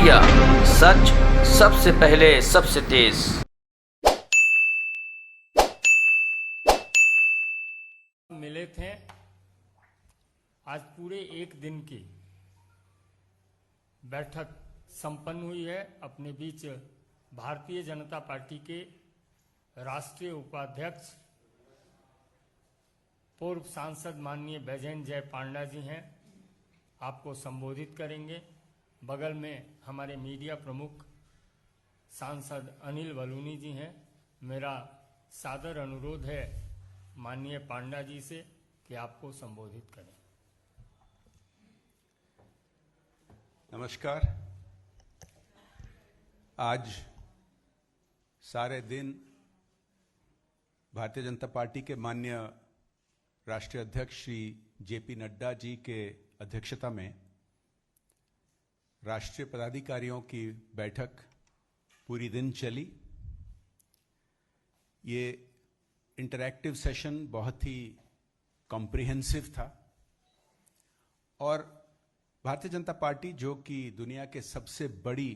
Media, सच सबसे पहले सबसे तेज। मिले थे। आज पूरे एक दिन की बैठक संपन्न हुई है। अपने बीच भारतीय जनता पार्टी के राष्ट्रीय उपाध्यक्ष पूर्व सांसद माननीय बैजयंत जय पांडा जी हैं, आपको संबोधित करेंगे। बगल में हमारे मीडिया प्रमुख सांसद अनिल बलूनी जी हैं। मेरा सादर अनुरोध है माननीय पांडा जी से कि आपको संबोधित करें। नमस्कार। आज सारे दिन भारतीय जनता पार्टी के माननीय राष्ट्रीय अध्यक्ष श्री जेपी नड्डा जी के अध्यक्षता में राष्ट्रीय पदाधिकारियों की बैठक पूरी दिन चली। ये इंटरैक्टिव सेशन बहुत ही कॉम्प्रिहेंसिव था और भारतीय जनता पार्टी, जो कि दुनिया के सबसे बड़ी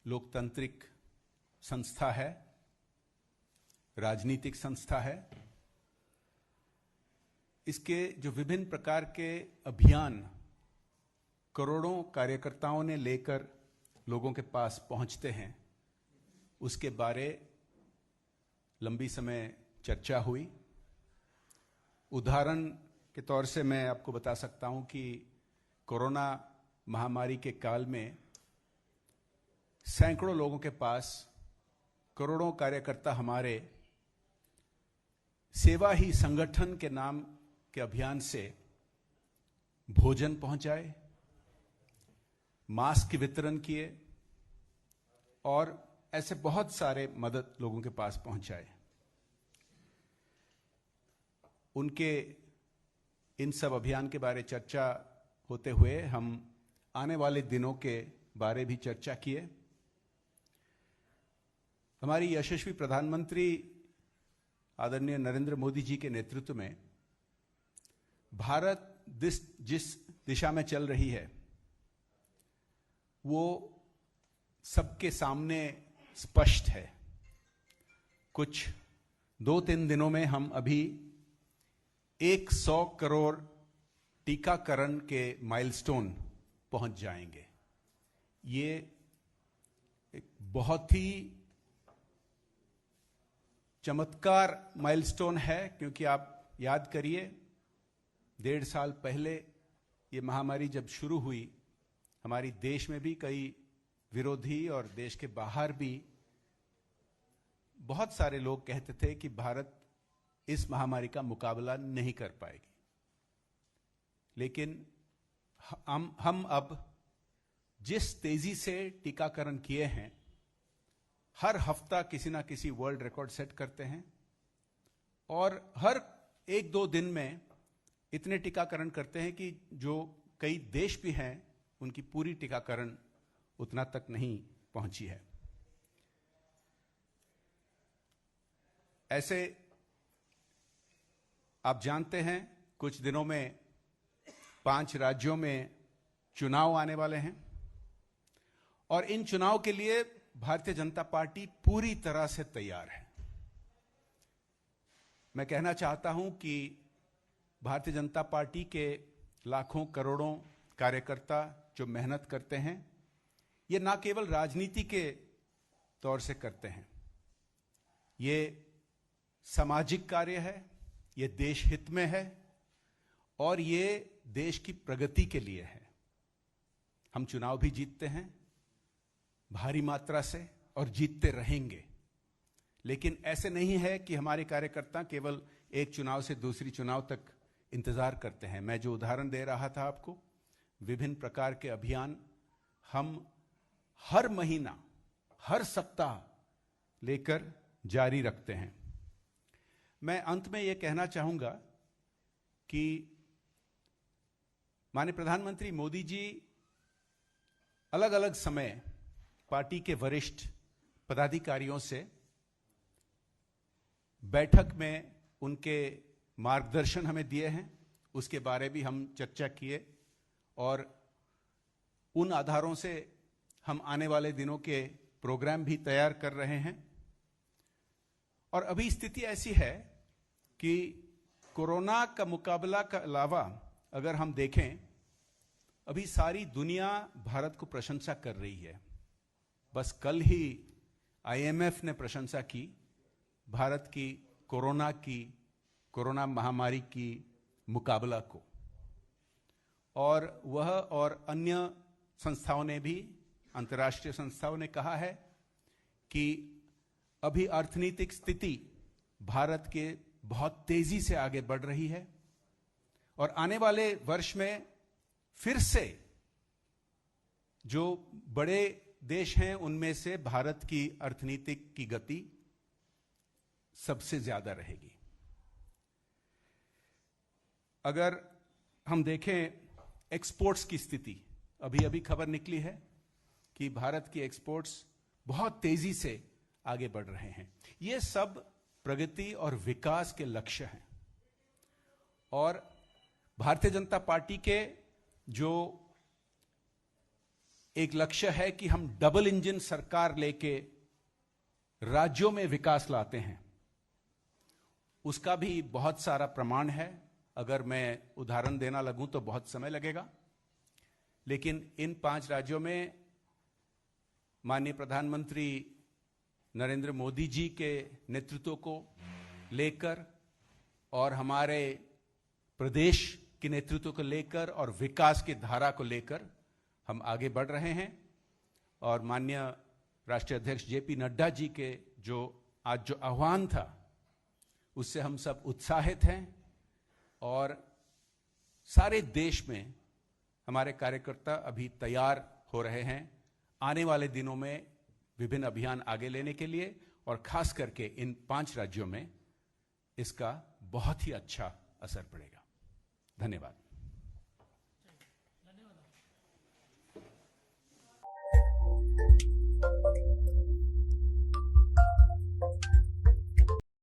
लोकतांत्रिक संस्था है, राजनीतिक संस्था है, इसके जो विभिन्न प्रकार के अभियान करोड़ों कार्यकर्ताओं ने लेकर लोगों के पास पहुंचते हैं, उसके बारे लंबी समय चर्चा हुई। उदाहरण के तौर से मैं आपको बता सकता हूं कि कोरोना महामारी के काल में सैकड़ों लोगों के पास करोड़ों कार्यकर्ता हमारे सेवा ही संगठन के नाम के अभियान से भोजन पहुंचाए, मास्क वितरण किए और ऐसे बहुत सारे मदद लोगों के पास पहुंचाए। उनके इन सब अभियान के बारे चर्चा होते हुए हम आने वाले दिनों के बारे भी चर्चा किए। हमारी यशस्वी प्रधानमंत्री आदरणीय नरेंद्र मोदी जी के नेतृत्व में भारत जिस दिशा में चल रही है वो सबके सामने स्पष्ट है। कुछ 2-3 दिनों में हम अभी 100 करोड़ टीकाकरण के माइलस्टोन पहुंच जाएंगे। ये एक बहुत ही चमत्कार माइलस्टोन है, क्योंकि आप याद करिए 1.5 साल पहले ये महामारी जब शुरू हुई, हमारी देश में भी कई विरोधी और देश के बाहर भी बहुत सारे लोग कहते थे कि भारत इस महामारी का मुकाबला नहीं कर पाएगी। लेकिन हम अब जिस तेजी से टीकाकरण किए हैं, हर हफ्ता किसी ना किसी वर्ल्ड रिकॉर्ड सेट करते हैं और हर 1-2 दिन में इतने टीकाकरण करते हैं कि जो कई देश भी हैं उनकी पूरी टीकाकरण उतना तक नहीं पहुंची है। ऐसे आप जानते हैं कुछ दिनों में 5 राज्यों में चुनाव आने वाले हैं और इन चुनाव के लिए भारतीय जनता पार्टी पूरी तरह से तैयार है। मैं कहना चाहता हूं कि भारतीय जनता पार्टी के लाखों करोड़ों कार्यकर्ता जो मेहनत करते हैं, ये ना केवल राजनीति के तौर से करते हैं, ये सामाजिक कार्य है, ये देश हित में है और ये देश की प्रगति के लिए है। हम चुनाव भी जीतते हैं भारी मात्रा से और जीतते रहेंगे, लेकिन ऐसे नहीं है कि हमारे कार्यकर्ता केवल एक चुनाव से दूसरी चुनाव तक इंतजार करते हैं। मैं जो उदाहरण दे रहा था आपको, विभिन्न प्रकार के अभियान हम हर महीना, हर सप्ताह लेकर जारी रखते हैं। मैं अंत में यह कहना चाहूंगा कि माननीय प्रधानमंत्री मोदी जी अलग अलग समय पार्टी के वरिष्ठ पदाधिकारियों से बैठक में उनके मार्गदर्शन हमें दिए हैं, उसके बारे भी हम चर्चा किए और उन आधारों से हम आने वाले दिनों के प्रोग्राम भी तैयार कर रहे हैं। और अभी स्थिति ऐसी है कि कोरोना का मुकाबला के अलावा अगर हम देखें, अभी सारी दुनिया भारत को प्रशंसा कर रही है। बस कल ही IMF ने प्रशंसा की भारत की कोरोना महामारी की मुकाबला को, और वह और अन्य संस्थाओं ने भी, अंतर्राष्ट्रीय संस्थाओं ने कहा है कि अभी अर्थनीतिक स्थिति भारत के बहुत तेजी से आगे बढ़ रही है और आने वाले वर्ष में फिर से जो बड़े देश हैं उनमें से भारत की अर्थनीतिक की गति सबसे ज्यादा रहेगी। अगर हम देखें एक्सपोर्ट्स की स्थिति, अभी अभी खबर निकली है कि भारत की एक्सपोर्ट्स बहुत तेजी से आगे बढ़ रहे हैं। ये सब प्रगति और विकास के लक्ष्य हैं और भारतीय जनता पार्टी के जो एक लक्ष्य है कि हम डबल इंजन सरकार लेके राज्यों में विकास लाते हैं, उसका भी बहुत सारा प्रमाण है। अगर मैं उदाहरण देना लगूं तो बहुत समय लगेगा, लेकिन इन 5 राज्यों में माननीय प्रधानमंत्री नरेंद्र मोदी जी के नेतृत्व को लेकर और हमारे प्रदेश के नेतृत्व को लेकर और विकास की धारा को लेकर हम आगे बढ़ रहे हैं। और माननीय राष्ट्रीय अध्यक्ष JP नड्डा जी के आज जो आह्वान था उससे हम सब उत्साहित हैं और सारे देश में हमारे कार्यकर्ता अभी तैयार हो रहे हैं आने वाले दिनों में विभिन्न अभियान आगे लेने के लिए, और खास करके इन 5 राज्यों में इसका बहुत ही अच्छा असर पड़ेगा। धन्यवाद।